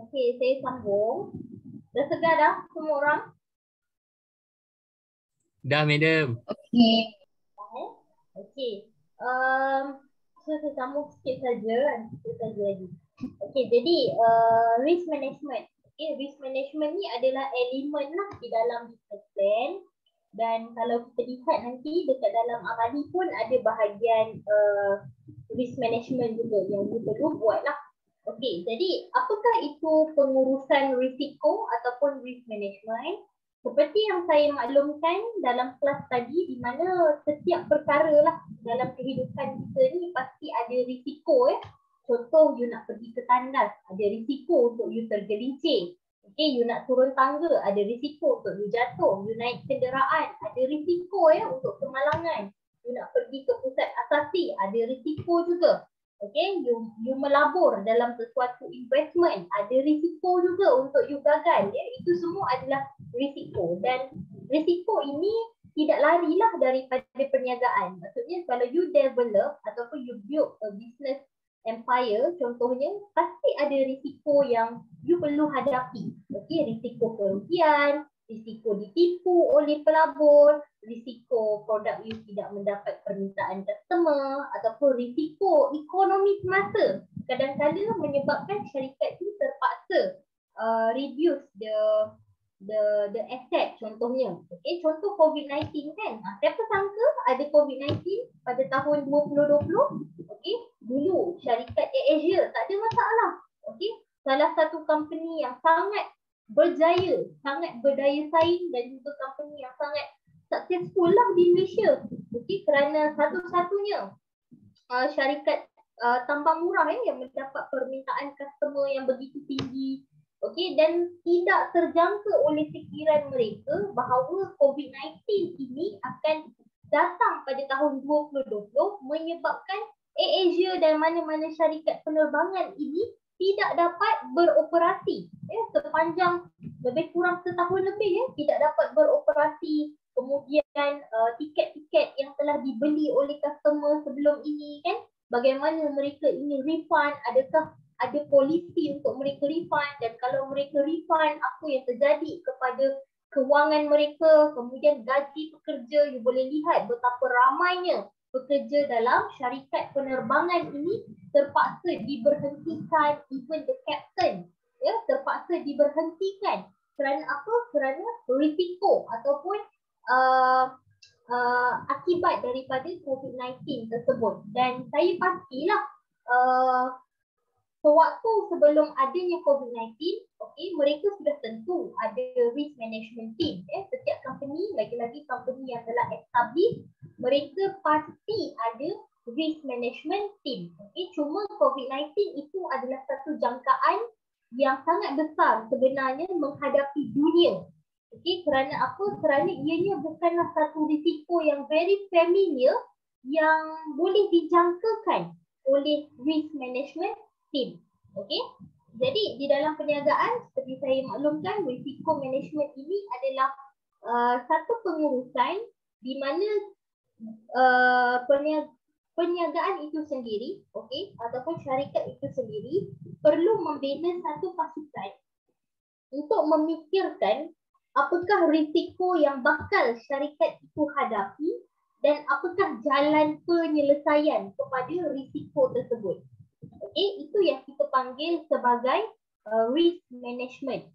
Okey, saya sambung. Dah segar dah semua orang? Dah, madam. Okey. Okey. So saya sambung sikit saja lagi. Okey, jadi risk management. Okey, risk management ni adalah elemen lah di dalam business plan. Dan kalau kita lihat nanti dekat dalam amali pun ada bahagian risk management juga yang kita perlu buat lah. Okey, jadi apakah itu pengurusan risiko ataupun risk management? Seperti yang saya maklumkan dalam kelas tadi, di mana setiap perkara lah dalam kehidupan kita ni pasti ada risiko ya. Contoh, you nak pergi ke tandas, ada risiko untuk you tergelincir. Okay, you nak turun tangga, ada risiko untuk you jatuh. You naik kenderaan, ada risiko ya untuk kemalangan. You nak pergi ke pusat asasi, ada risiko juga. Okay, you melabur dalam sesuatu investment, ada risiko juga untuk you gagal. Ya, itu semua adalah risiko. Dan risiko ini tidak larilah daripada perniagaan. Maksudnya kalau you develop ataupun you build a business empire, contohnya, pasti ada risiko yang you perlu hadapi. Okey, risiko kerugian, risiko ditipu oleh pelabur, risiko produk you tidak mendapat permintaan customer, ataupun risiko ekonomi semasa. Kadang-kadang menyebabkan syarikat itu terpaksa reduce the asset contohnya. Okey, contoh COVID-19 kan. Siapa sangka ada COVID-19 pada tahun 2020? Okey, dulu syarikat AirAsia tak ada masalah. Okey, salah satu company yang sangat berjaya, sangat berdaya saing dan juga company yang sangat successful lah di Malaysia. Okey, kerana satu-satunya syarikat tambang murah yang mendapat permintaan customer yang begitu tinggi. Okey, dan tidak terjangka oleh fikiran mereka bahawa COVID-19 ini akan datang pada tahun 2020 menyebabkan AirAsia dan mana-mana syarikat penerbangan ini tidak dapat beroperasi sepanjang lebih kurang setahun lebih tidak dapat beroperasi. Kemudian tiket-tiket yang telah dibeli oleh customer sebelum ini kan, bagaimana mereka ini refund, adakah ada polisi untuk mereka refund, dan kalau mereka refund apa yang terjadi kepada kewangan mereka, kemudian gaji pekerja. You boleh lihat betapa ramainya pekerja dalam syarikat penerbangan ini terpaksa diberhentikan, even the captain terpaksa diberhentikan. Kerana apa? Kerana risiko ataupun akibat daripada COVID-19 tersebut. Dan saya pastilah sewaktu sebelum adanya COVID-19, mereka sudah tentu ada risk management team. Setiap company, lagi-lagi company yang telah established, mereka pasti ada risk management team. Cuma COVID-19 itu adalah satu jangkaan yang sangat besar sebenarnya menghadapi dunia. Kerana apa? Kerana ianya bukanlah satu risiko yang very familiar yang boleh dijangkakan oleh risk management team. Jadi di dalam perniagaan, seperti saya maklumkan, risiko management ini adalah satu pengurusan di mana perniagaan itu sendiri, ataupun syarikat itu sendiri perlu membina satu pasukan untuk memikirkan apakah risiko yang bakal syarikat itu hadapi dan apakah jalan penyelesaian kepada risiko tersebut. Itu yang kita panggil sebagai risk management.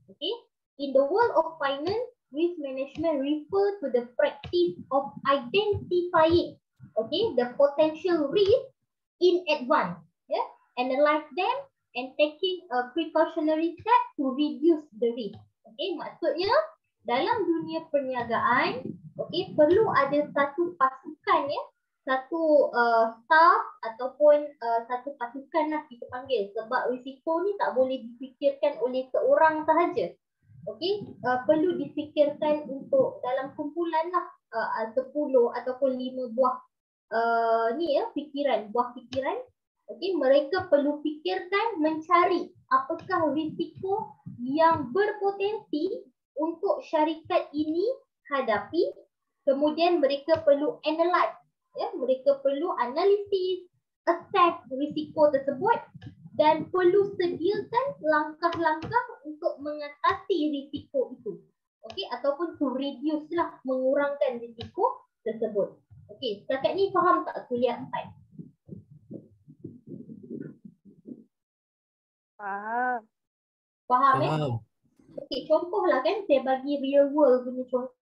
In the world of finance, risk management refer to the practice of identifying the potential risk in advance, analyze them and taking a precautionary step to reduce the risk. Maksudnya dalam dunia perniagaan, perlu ada satu pasukan satu staff ataupun satu pasukan lah kita panggil, sebab risiko ni tak boleh difikirkan oleh seorang sahaja. Perlu difikirkan untuk dalam kumpulan lah 10 ataupun 5 buah buah fikiran. Mereka perlu fikirkan, mencari apakah risiko yang berpotensi untuk syarikat ini hadapi. Kemudian mereka perlu analyze, mereka perlu analisis, assess risiko tersebut dan perlu sediakan langkah-langkah untuk mengatasi risiko itu. Okey, ataupun to reduce lah, mengurangkan risiko tersebut. Okey, setakat ni faham tak kuliah 4? Faham. Faham eh? Faham. Okey, contohlah kan saya bagi real world punya contoh.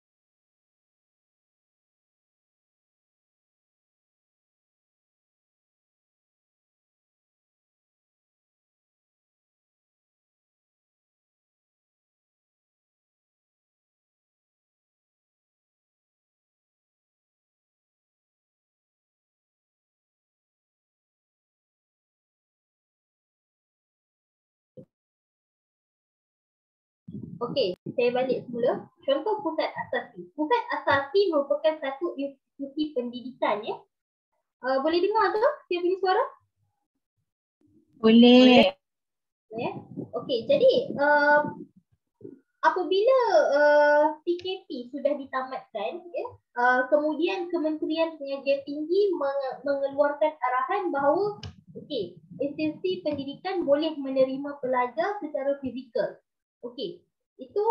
Okey, saya balik semula. Contoh pusat asasi. Pusat asasi merupakan satu institusi pendidikan ya. Boleh dengar tu saya punya suara? Boleh. Ya. Okey, jadi apabila PKP sudah ditamatkan ya, kemudian Kementerian Pengajian Tinggi mengeluarkan arahan bahawa okey, institusi pendidikan boleh menerima pelajar secara fizikal. Okey, itu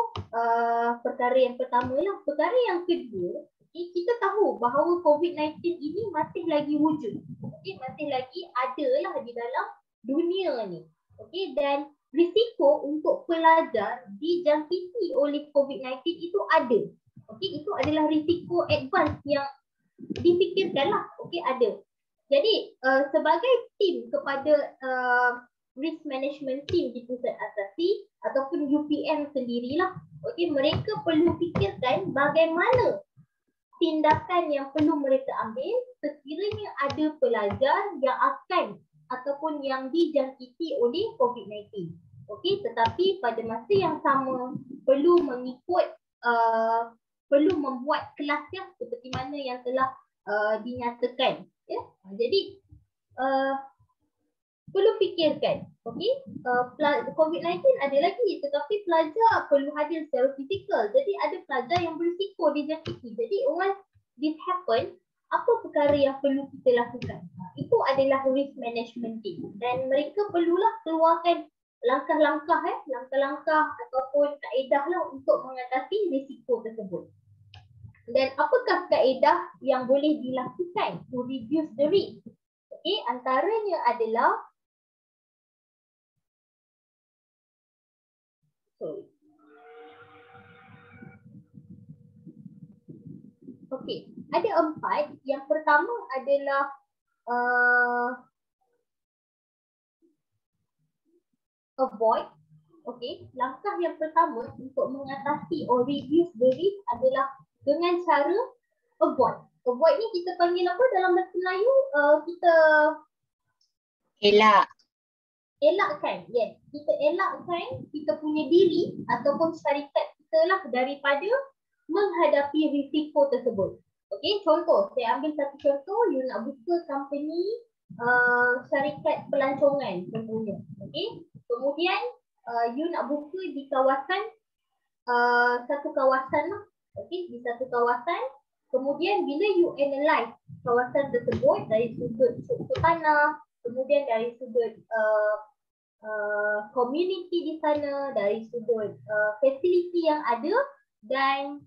perkara yang pertama lah. Perkara yang kedua, kita tahu bahawa COVID-19 ini masih lagi wujud. Okey, masih lagi ada lah di dalam dunia ni. Okey, dan risiko untuk pelajar dijangkiti oleh COVID-19 itu ada. Okey, itu adalah risiko advance yang difikirkan lah. Okey, ada. Jadi sebagai tim kepada risk management team di pusat asasi ataupun UPM sendirilah, okey, mereka perlu fikirkan bagaimana tindakan yang perlu mereka ambil sekiranya ada pelajar yang akan ataupun yang dijangkiti oleh COVID-19. Okey, tetapi pada masa yang sama perlu mengikut perlu membuat kelas yang seperti mana yang telah dinyatakan ya. Jadi perlu fikirkan, okey, COVID-19 ada lagi tetapi pelajar perlu hadir secara fizikal. Jadi ada pelajar yang berisiko dijangkiti. Jadi once this happen, apa perkara yang perlu kita lakukan? Itu adalah risk management team dan mereka perlulah keluarkan langkah-langkah langkah-langkah ataupun kaedah lah untuk mengatasi risiko tersebut. Dan apakah kaedah yang boleh dilakukan to reduce the risk? Okey, antaranya adalah okey, ada 4. Yang pertama adalah avoid. Okey, langkah yang pertama untuk mengatasi or reduce the risk adalah dengan cara avoid. Avoid ni kita panggil apa dalam bahasa Melayu? Kita elakkan. Yes, kita elakkan kita punya diri ataupun syarikat kita lah daripada menghadapi risiko tersebut. Okey, contoh, saya ambil satu contoh, you nak buka company syarikat pelancongan contohnya. Okey, kemudian you nak buka di kawasan satu kawasan lah. Okey, di satu kawasan. Kemudian bila you analyse kawasan tersebut dari sudut struktur tanah, kemudian dari sudut community di sana, dari sudut facility yang ada, dan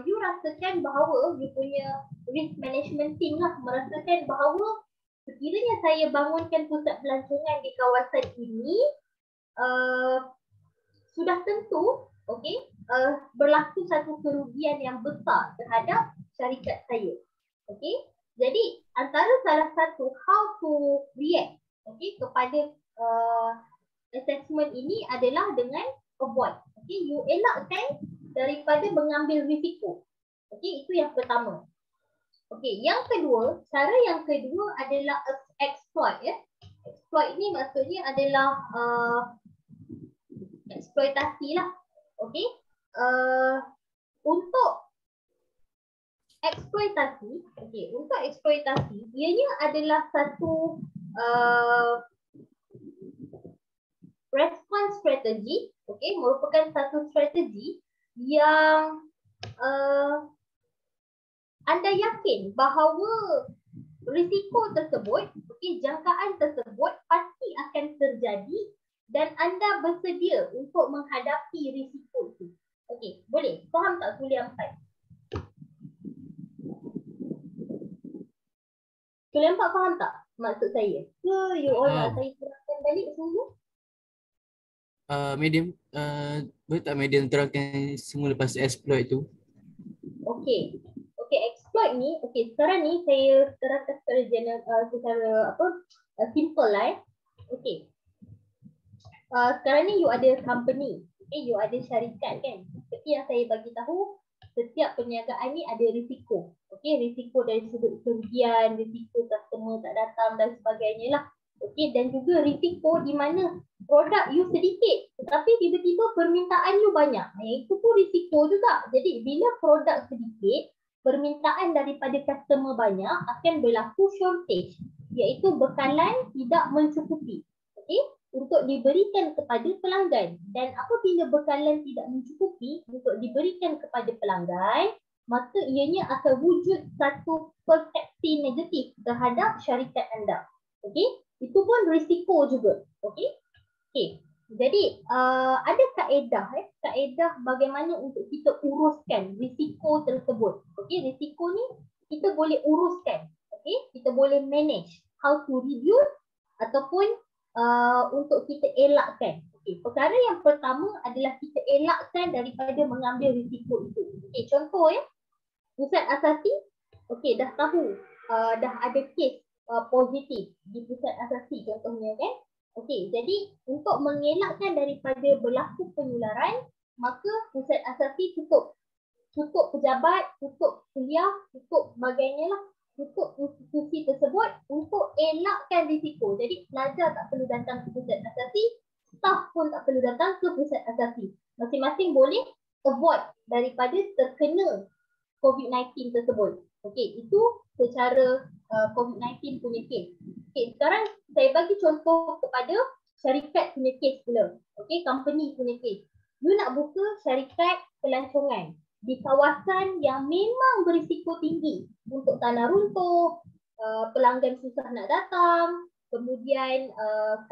you rasakan bahawa you punya risk management team lah merasakan bahawa sekiranya saya bangunkan pusat pelancongan di kawasan ini, sudah tentu berlaku satu kerugian yang besar terhadap syarikat saya. Okey, jadi antara salah satu how to react kepada assessment ini adalah dengan avoid. Okey, you elakkan daripada mengambil risiko. Okey, itu yang pertama. Okey, yang kedua, cara yang kedua adalah exploit ya. Exploit ni maksudnya adalah eksploitasi lah. Okey, untuk eksploitasi, ianya adalah satu response strategi, merupakan satu strategi yang anda yakin bahawa risiko tersebut okey, jangkaan tersebut pasti akan terjadi dan anda bersedia untuk menghadapi risiko itu. Okey, boleh? Faham tak kuliah 4? Kuliah 4 faham tak maksud saya? Ke you all nak saya terangkan balik semua? Medium, boleh tak medium terangkan semua lepas exploit tu? Okey. Okey, exploit ni, okey, sekarang ni saya terangkan secara general, secara apa? Simple lah. Okey. Sekarang ni you ada company. Okey, you ada syarikat kan. Seperti yang saya bagi tahu, setiap perniagaan ni ada risiko. Okey, risiko dari sudut kerugian, risiko customer tak datang dan sebagainya lah. Okey, dan juga risiko di mana produk you sedikit tetapi tiba-tiba permintaan you banyak. Itu pun risiko juga. Jadi bila produk sedikit, permintaan daripada customer banyak, akan berlaku shortage, iaitu bekalan tidak mencukupi. Okey, untuk diberikan kepada pelanggan. Dan apabila bekalan tidak mencukupi untuk diberikan kepada pelanggan, maka ianya akan wujud satu persepsi negatif terhadap syarikat anda. Okey, itu pun risiko juga. Okey. Okey. Jadi ada kaedah bagaimana untuk kita uruskan risiko tersebut. Okey, risiko ni kita boleh uruskan. Okey, kita boleh manage how to reduce ataupun untuk kita elakkan. Okey, perkara yang pertama adalah kita elakkan daripada mengambil risiko itu. Okey, contoh ya. Pusat asasi, okey, dah tahu dah ada kes positif di pusat asasi contohnya kan. Okey, jadi untuk mengelakkan daripada berlaku penularan, maka pusat asasi tutup pejabat, tutup kuliah, tutup sebagainya lah, tutup institusi tersebut untuk elakkan risiko. Jadi pelajar tak perlu datang ke pusat asasi, staff pun tak perlu datang ke pusat asasi. Masing-masing boleh avoid daripada terkena COVID-19 tersebut. Okey, itu secara COVID-19 punya kes. Okey, sekarang saya bagi contoh kepada syarikat punya kes pula. Okey, company punya kes. You nak buka syarikat pelancongan di kawasan yang memang berisiko tinggi untuk tanah runtuh, pelanggan susah nak datang, kemudian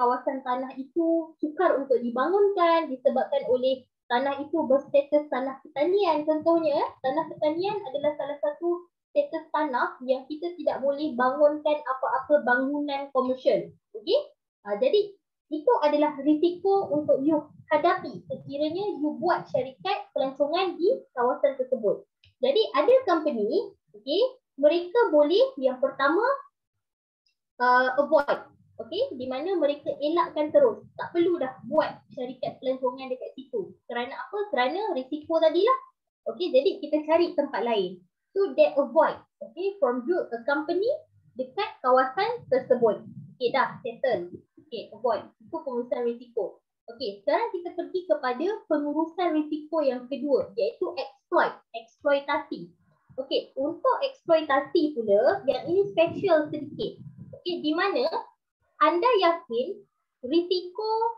kawasan tanah itu sukar untuk dibangunkan disebabkan oleh tanah itu berstatus tanah pertanian contohnya. Tanah pertanian adalah salah satu status tanah yang kita tidak boleh bangunkan apa-apa bangunan komersial. Okey? Jadi itu adalah risiko untuk you hadapi sekiranya you buat syarikat pelancongan di kawasan tersebut. Jadi ada company, okey, mereka boleh yang pertama avoid, okey, di mana mereka elakkan terus. Tak perlu dah buat syarikat pelancongan dekat situ. Kerana apa? Kerana risiko tadilah. Okey, jadi kita cari tempat lain. So they avoid, okey, from do a company dekat kawasan tersebut. Okey, dah settle. Okey, avoid. Itu pengurusan risiko. Okey, sekarang kita pergi kepada pengurusan risiko yang kedua, iaitu eksploitasi. Okey, untuk eksploitasi pula, yang ini special sedikit. Okey, di mana anda yakin risiko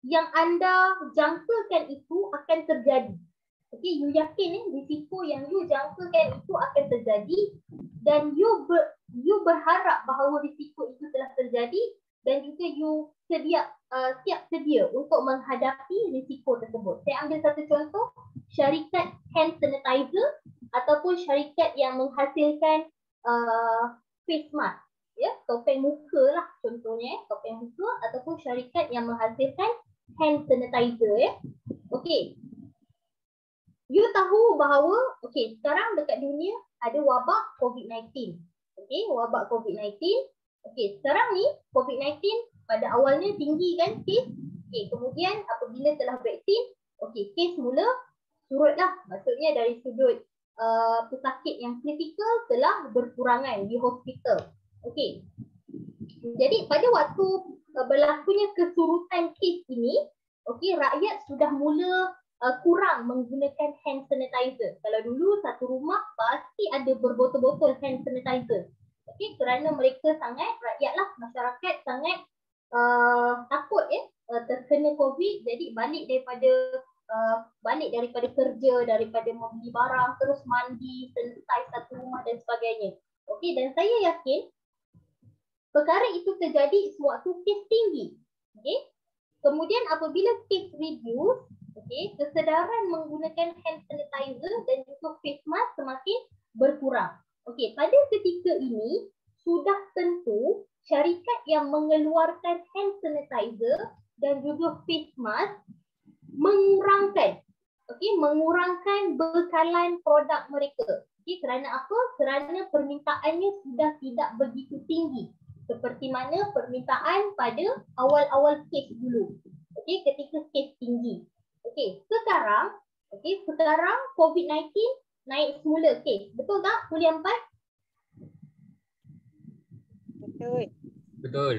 yang anda jangkakan itu akan terjadi. Okey, you yakin risiko yang you jangkakan itu akan terjadi dan you berharap bahawa risiko itu telah terjadi dan juga you siap sedia untuk menghadapi risiko tersebut. Saya ambil satu contoh, syarikat hand sanitizer ataupun syarikat yang menghasilkan face mask, ya, topeng muka lah contohnya, topeng muka ataupun syarikat yang menghasilkan hand sanitizer ya. Okey. You tahu bahawa okey, sekarang dekat dunia ada wabak COVID-19. Okey, wabak COVID-19. Okey, sekarang ni COVID-19 pada awalnya tinggi kan kes. Okey, kemudian apabila telah vaksin, okey, kes mula surutlah. Maksudnya dari sudut pesakit yang kritikal telah berkurangan di hospital. Okey. Jadi pada waktu berlakunya kesurutan kes ini, okey, rakyat sudah mula kurang menggunakan hand sanitizer. Kalau dulu satu rumah pasti ada berbotol-botol hand sanitizer. Okey, kerana mereka sangat, rakyatlah, masyarakat sangat takut terkena COVID, jadi balik daripada kerja, daripada membeli barang, terus mandi, sanitize satu rumah dan sebagainya. Okey, dan saya yakin perkara itu terjadi sewaktu kes tinggi. Okey. Kemudian apabila kes reduce, okey, kesedaran menggunakan hand sanitizer dan juga face mask semakin berkurang. Okey, pada ketika ini sudah tentu syarikat yang mengeluarkan hand sanitizer dan juga face mask mengurangkan bekalan produk mereka. Okey, kerana apa? Kerana permintaannya sudah tidak begitu tinggi seperti mana permintaan pada awal-awal kes dulu. Okey, ketika kes tinggi. Okey, sekarang COVID-19 naik semula kes. Betul tak kuliah 4? Betul. Betul.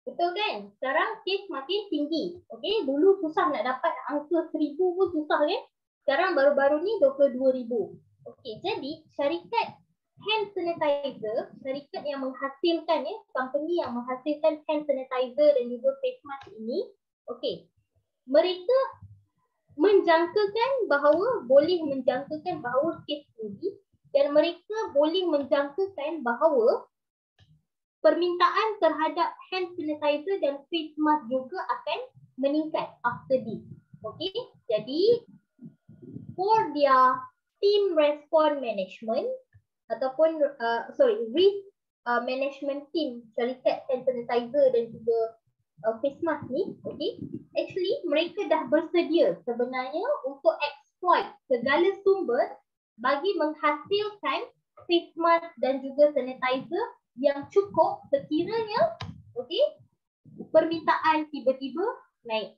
Betul kan? Sekarang kes makin tinggi. Okey, dulu susah nak dapat angka 1,000 pun susah kan? Sekarang baru-baru ni 22,000. Okey, jadi syarikat hand sanitizer, syarikat yang menghasilkan company yang menghasilkan hand sanitizer dan juga face mask ini, okey, mereka boleh menjangkakan bahawa kes tinggi dan mereka boleh menjangkakan bahawa permintaan terhadap hand sanitizer dan face mask juga akan meningkat after this. Okey, jadi for their team response management ataupun risk management team syarikat hand sanitizer dan juga face mask ni, okey, actually mereka dah bersedia sebenarnya untuk exploit segala sumber bagi menghasilkan face mask dan juga sanitizer yang cukup sekiranya okey permintaan tiba-tiba naik.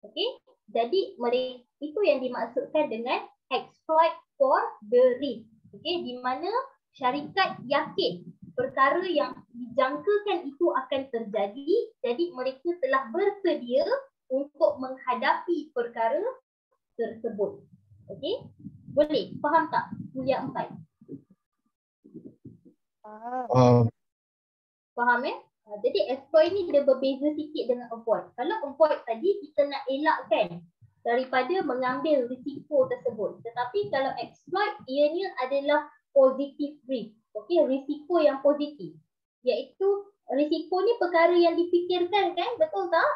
Okey, jadi mereka itu yang dimaksudkan dengan exploit for the risk. Okey, di mana syarikat yakin perkara yang dijangkakan itu akan terjadi, jadi mereka telah bersedia untuk menghadapi perkara tersebut. Okey, boleh faham tak kuliah 4? Faham jadi exploit ni dia berbeza sikit dengan avoid. Kalau avoid tadi kita nak elakkan daripada mengambil risiko tersebut. Tetapi kalau exploit ianya adalah positive risk. Okey, risiko yang positif. Iaitu risiko ni perkara yang difikirkan kan, betul tak?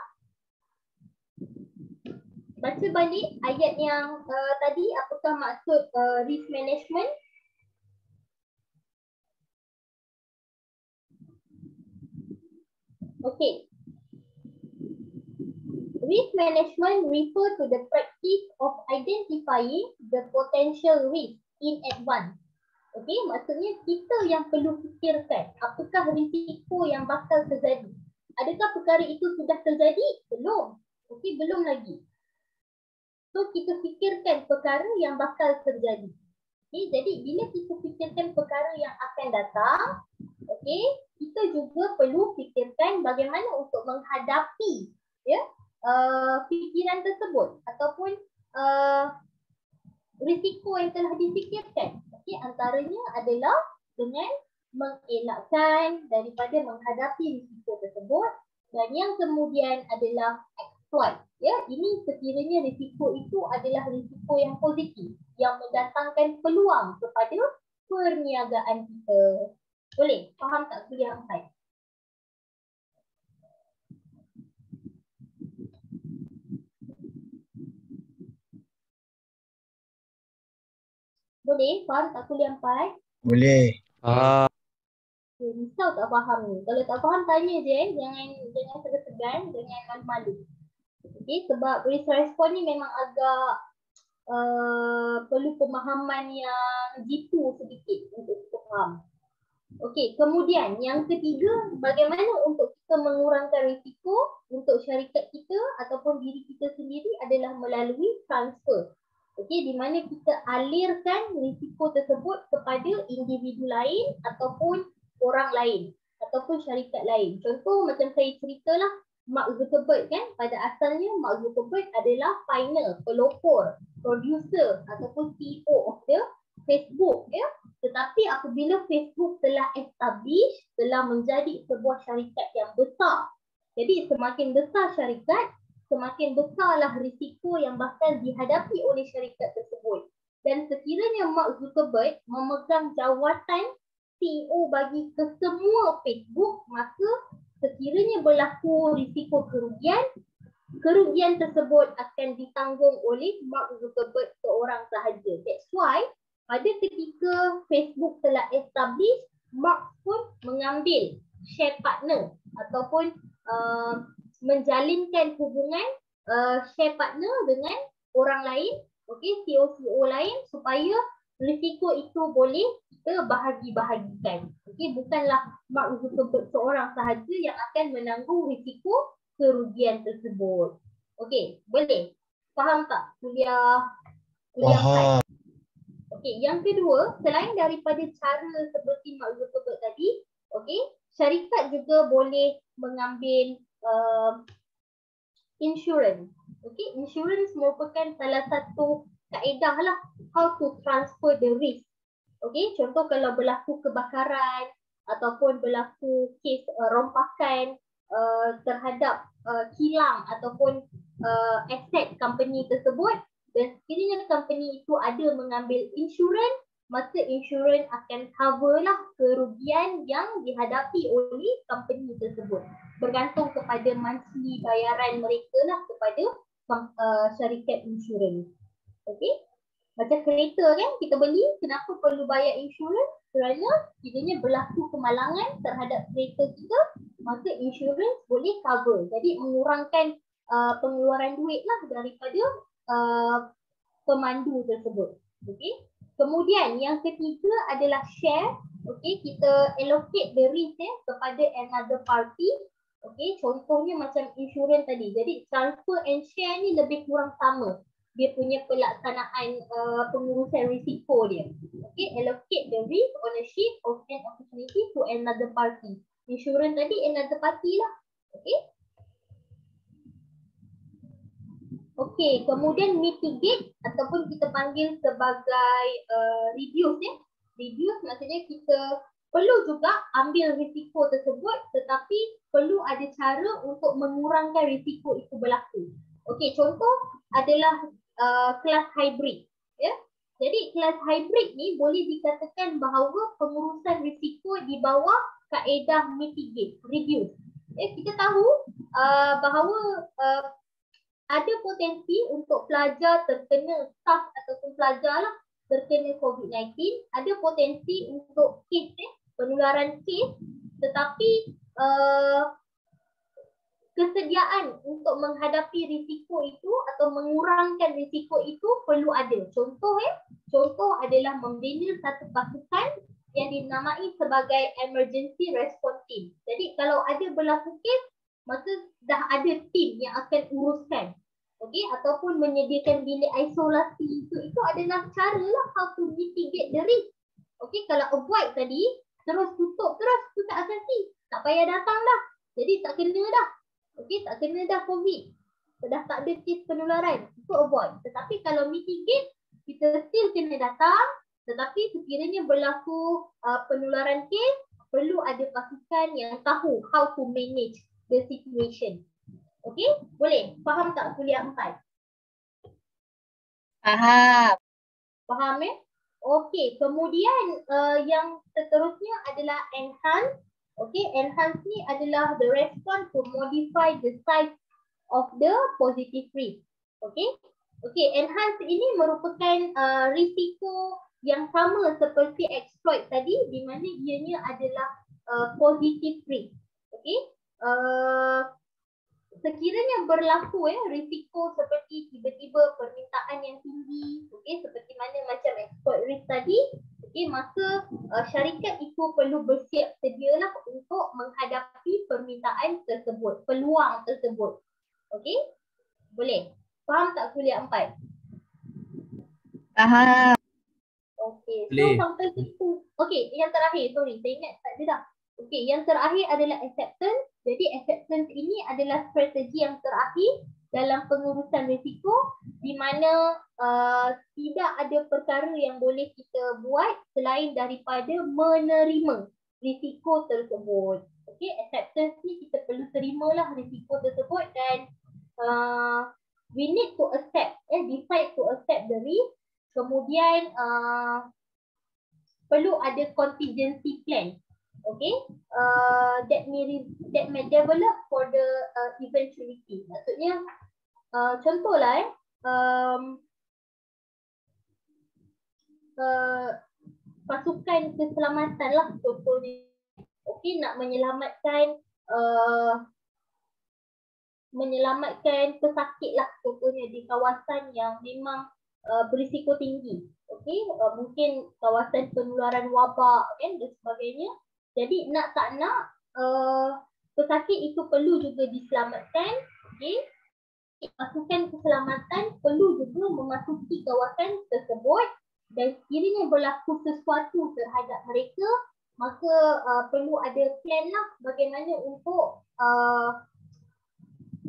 Baca balik ayat yang tadi, apakah maksud risk management? Okay. Risk management refer to the practice of identifying the potential risk in advance. Okay, maksudnya kita yang perlu fikirkan apakah risiko yang bakal terjadi. Adakah perkara itu sudah terjadi? Belum. Okay, belum lagi. So, kita fikirkan perkara yang bakal terjadi. Okay, jadi bila kita fikirkan perkara yang akan datang, okay, kita juga perlu fikirkan bagaimana untuk menghadapi fikiran tersebut ataupun risiko yang telah difikirkan. Okay, antaranya adalah dengan mengelakkan daripada menghadapi risiko tersebut, dan yang kemudian adalah exploit. Ini sekiranya risiko itu adalah risiko yang positif yang mendatangkan peluang kepada perniagaan kita. Boleh faham tak kuliah 4? Boleh faham tak kuliah 4? Boleh. Risau tak faham ni. Kalau tak faham tanya je, jangan segan-segan, jangan malu-malu. Okay, sebab risk response ni memang agak perlu pemahaman yang jitu sedikit untuk kita faham. Okey, kemudian yang ketiga, bagaimana untuk kita mengurangkan risiko untuk syarikat kita ataupun diri kita sendiri adalah melalui transfer. Okey, di mana kita alirkan risiko tersebut kepada individu lain ataupun orang lain ataupun syarikat lain. Contoh macam saya ceritalah, Mark Zuckerberg kan, pada asalnya Mark Zuckerberg adalah pioneer, pelopor, producer ataupun CEO of the Facebook Tetapi apabila Facebook telah establish, telah menjadi sebuah syarikat yang besar. Jadi semakin besar syarikat, semakin besarlah risiko yang bakal dihadapi oleh syarikat tersebut. Dan sekiranya Mark Zuckerberg memegang jawatan CEO bagi ke semua Facebook, maka sekiranya berlaku risiko kerugian, kerugian tersebut akan ditanggung oleh Mark Zuckerberg seorang sahaja. That's why pada ketika Facebook telah establish, Mark pun mengambil share partner ataupun menjalinkan hubungan share partner dengan orang lain, CEO lain, supaya risiko itu boleh kita bahagi-bahagikan. Bukanlah Mark Zuckerberg seorang sahaja yang akan menanggung risiko kerugian tersebut. Boleh? Faham tak kuliah 4? Yang kedua, selain daripada cara seperti Mark Zuckerberg tadi, syarikat juga boleh mengambil insurans. Insurans merupakan salah satu kaedah lah how to transfer the risk. Contoh kalau berlaku kebakaran ataupun berlaku kes rompakan terhadap kilang ataupun aset company tersebut, dan sekiranya company itu ada mengambil insurans, maka insurans akan cover lah kerugian yang dihadapi oleh company tersebut, bergantung kepada monthly bayaran mereka lah kepada syarikat insurans. Macam kereta kan, kita beli, kenapa perlu bayar insurans? Kerana sekiranya berlaku kemalangan terhadap kereta kita, maka insurans boleh cover. Jadi mengurangkan pengeluaran duit lah daripada pemandu tersebut. Kemudian yang ketiga adalah share. Kita allocate the risk kepada another party. Contohnya macam insurans tadi. Jadi transfer and share ni lebih kurang sama dia punya pelaksanaan pengurusan risiko dia. Allocate the risk, ownership of an opportunity to another party. Insurans tadi another party lah. Kemudian mitigate ataupun kita panggil sebagai reduce. Reduce maksudnya kita perlu juga ambil risiko tersebut, tetapi perlu ada cara untuk mengurangkan risiko itu berlaku. Contoh adalah kelas hybrid. Jadi kelas hybrid ni boleh dikatakan bahawa pengurusan risiko di bawah kaedah mitigate, reduce. Kita tahu bahawa ada potensi untuk pelajar terkena, staff ataupun pelajar lah terkena COVID-19, ada potensi untuk kes, penularan kes, tetapi kesediaan untuk menghadapi risiko itu atau mengurangkan risiko itu perlu ada. Contoh adalah membina satu pasukan yang dinamai sebagai emergency response team. Jadi kalau ada berlaku kes, maka dah ada tim yang akan uruskan. Ataupun menyediakan bilik isolasi, itu adalah cara lah how to mitigate the risk. Kalau avoid tadi, terus tutup terus, itu tak asasi, tak payah datang dah. Jadi tak kena dah. Tak kena dah COVID. Dah tak ada kes penularan. Itu avoid. Tetapi kalau mitigate, kita still kena datang. Tetapi sekiranya berlaku penularan kes, perlu ada pasukan yang tahu how to manage the situation. Boleh? Faham tak kuliah 4? Faham. Faham kemudian yang seterusnya adalah enhance. Enhance ni adalah the response to modify the size of the positive risk. Enhance ini merupakan risiko yang sama seperti exploit tadi, di mana ianya adalah positive risk. Sekiranya berlaku risiko seperti tiba-tiba permintaan yang tinggi, seperti mana macam exploit risk tadi, maka syarikat itu perlu bersiap sedialah untuk menghadapi permintaan tersebut, peluang tersebut. Boleh? Faham tak kuliah 4? Faham. So sampai situ. Yang terakhir, sorry, saya ingat tak ada dah. Yang terakhir adalah acceptance. Jadi acceptance ini adalah strategi yang terakhir dalam pengurusan risiko, di mana tidak ada perkara yang boleh kita buat selain daripada menerima risiko tersebut. Acceptance ni kita perlu terimalah risiko tersebut, dan we need to accept, decide to accept the risk. Kemudian perlu ada contingency plan. Okay, that may develop for the eventuality. Maksudnya contohlah pasukan keselamatan lah contohnya. Okay, nak menyelamatkan pesakit lah contohnya di kawasan yang memang berisiko tinggi. Okay, mungkin kawasan penularan wabak kan dan sebagainya. Jadi nak tak nak pesakit itu perlu juga diselamatkan. Okay, pasukan keselamatan perlu juga memasuki kawasan tersebut dan sekiranya berlaku sesuatu terhadap mereka, maka perlu ada plan lah bagaimana untuk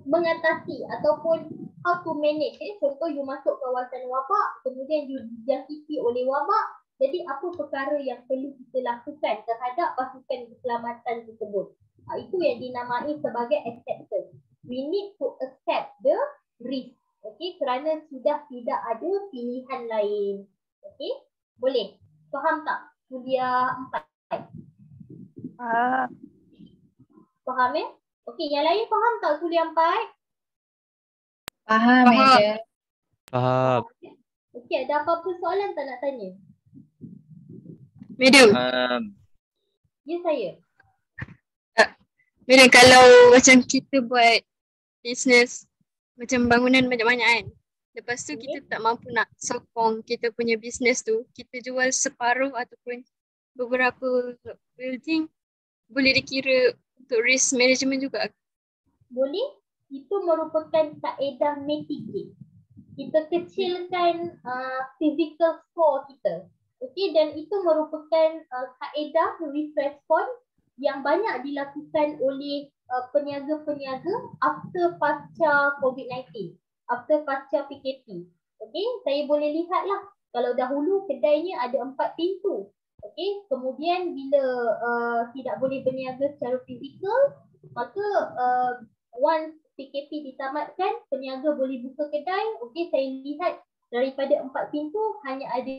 mengatasi ataupun how to manage. Contoh you masuk kawasan wabak, kemudian you dijangkiti oleh wabak, jadi apa perkara yang perlu kita lakukan terhadap pasukan keselamatan tersebut. Itu yang dinamai sebagai acceptance. We need to accept the risk. Okay, kerana sudah tidak ada pilihan lain. Okay, boleh? Faham tak kuliah 4? Faham Okay, yang lain faham tak kuliah 4? Faham, Madam. Faham. Okay, ada apa-apa soalan tak nak tanya? Madam, Ya, saya. Madam, kalau macam kita buat business macam bangunan banyak-banyak kan, lepas tu kita tak mampu nak sokong kita punya business tu, kita jual separuh ataupun beberapa building, boleh dikira untuk risk management juga? Boleh. Itu merupakan kaedah mitigate. Kita kecilkan physical score kita. Okey, dan itu merupakan kaedah risk response yang banyak dilakukan oleh peniaga-peniaga after pasca COVID-19, after pasca PKP. Okey, saya boleh lihatlah kalau dahulu kedainya ada 4 pintu. Okey, kemudian bila tidak boleh berniaga secara fizikal, maka once PKP ditamatkan, peniaga boleh buka kedai. Okey, saya lihat daripada 4 pintu hanya ada